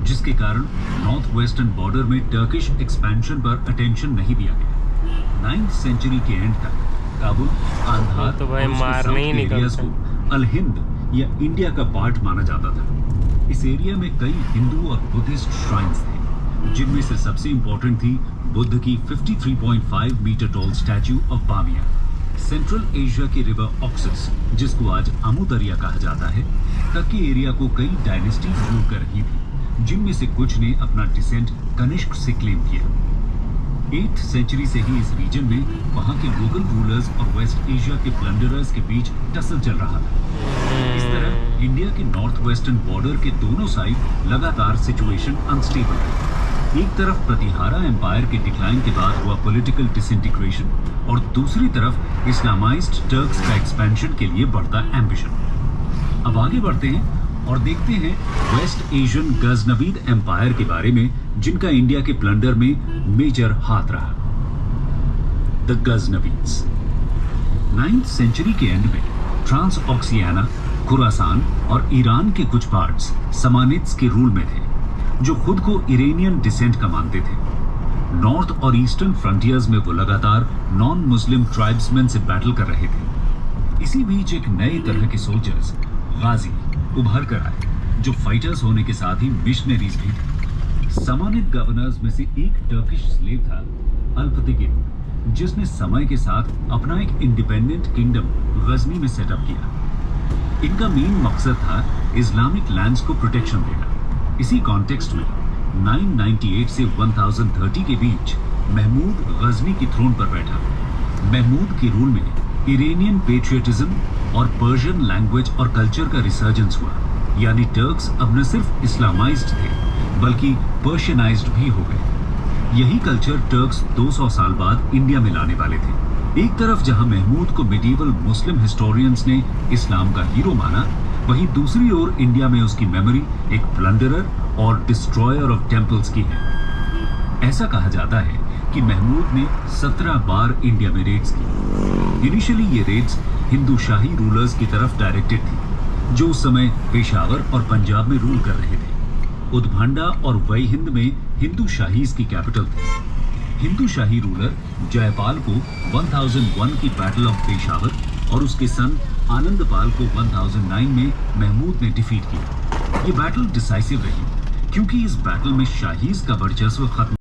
जिसके कारण north western border में टर्किश एक्सपेंशन पर अटेंशन नहीं दिया गया। 9th सेंचुरी के एंड तक काबुल, कांधार तो भाई और उसके मारने साउथ ही के एरियाज निकलते को अल हिंद या इंडिया का पार्ट माना जाता था। इस एरिया में कई हिंदू और बुद्धिस्ट श्राइन्स थे, जिनमें से सबसे इंपॉर्टेंट थी बुद्ध की 53.5 metre tall statue of Bamiyan. Central Asia के रिवर ऑक्सस, जिसको आज अमू दरिया कहा जाता है, तक के एरिया को कई डायनेस्टीज रूल कर रही थी, जिनमें से कुछ ने अपना डिसेंट कनिष्क से क्लेम किया। 8th सेंचुरी से ही इस रीजन में वहां के लोकल रूलर्स और वेस्ट एशिया के प्लंडरर्स के बीच टसल चल रहा था। इस तरह इंडिया के नॉर्थ वेस्टर्न बॉर्डर के दोनों साइड लगातार सिचुएशन अनस्टेबल रही। एक तरफ प्रतिहारा एम्पायर के डिक्लाइन के बाद हुआ पॉलिटिकल डिसइंटीग्रेशन और दूसरी तरफ इस्लामाइज्ड टर्क्स का एक्सपेंशन के लिए बढ़ता एम्बिशन। अब आगे बढ़ते हैं और देखते हैं वेस्ट एशियन गजनवीद एम्पायर के बारे में, जिनका इंडिया के प्लंडर में मेजर हाथ रहा। द गजनवीद्स 9th सेंचुरी के एंड में ट्रांस ऑक्सियाना, खुरासान और ईरान के कुछ पार्ट्स समानिड्स के रूल में थे, जो खुद को इरानियन डिसेंट का मानते थे। नॉर्थ और ईस्टर्न फ्रंटियर्स में वो लगातार नॉन मुस्लिम ट्राइब्समैन से बैटल कर रहे थे। इसी बीच एक नए तरह के सोल्जर्स, गाजी, उभर कर आए, जो फाइटर्स होने के साथ ही मिशनरीज भी थे। समानिद गवर्नर्स में से एक टर्किश स्लेव था, अल्पतिगिन, जिसने समय के साथ अपना एक इंडिपेंडेंट किंगडम गजनी में सेटअप किया। इनका मेन मकसद था इस्लामिक लैंड्स को प्रोटेक्शन देना। इसी कॉन्टेक्स्ट में 998 से 1030 के बीच महमूद गजनी की थ्रोन पर बैठा। महमूद के रूल में इरानियन पेट्रियटिज्म और पर्शियन लैंग्वेज और कल्चर का रिसर्जेंस हुआ, यानी टर्क्स अब न सिर्फ इस्लामाइज्ड थे बल्कि पर्शियनाइज्ड भी हो गए। यही कल्चर टर्क्स 200 साल बाद इंडिया में लाने वाले थे। एक तरफ जहां महमूद को मिडीवल मुस्लिम हिस्टोरियंस ने इस्लाम का हीरो माना, वहीं दूसरी ओर इंडिया में उसकी मेमोरी एक प्लंडरर और डिस्ट्रॉयर ऑफ टेम्पल्स की है। ऐसा कहा जाता है कि महमूद ने 17 बार इंडिया में रेड्स की। इनिशियली ये रेड्स हिंदू शाही रूलर्स की तरफ डायरेक्टेड थी, जो उस समय पेशावर और पंजाब में रूल कर रहे थे। उदभांडा और वही हिंद में हिंदू शाहीज की कैपिटल थी। हिंदू शाही रूलर जयपाल को 1001 की बैटल ऑफ पेशावर और उसके सन आनंदपाल को 1009 में महमूद ने डिफीट किया। ये बैटल डिसाइसिव रही, क्योंकि इस बैटल में शाहीज का वर्चस्व खत्म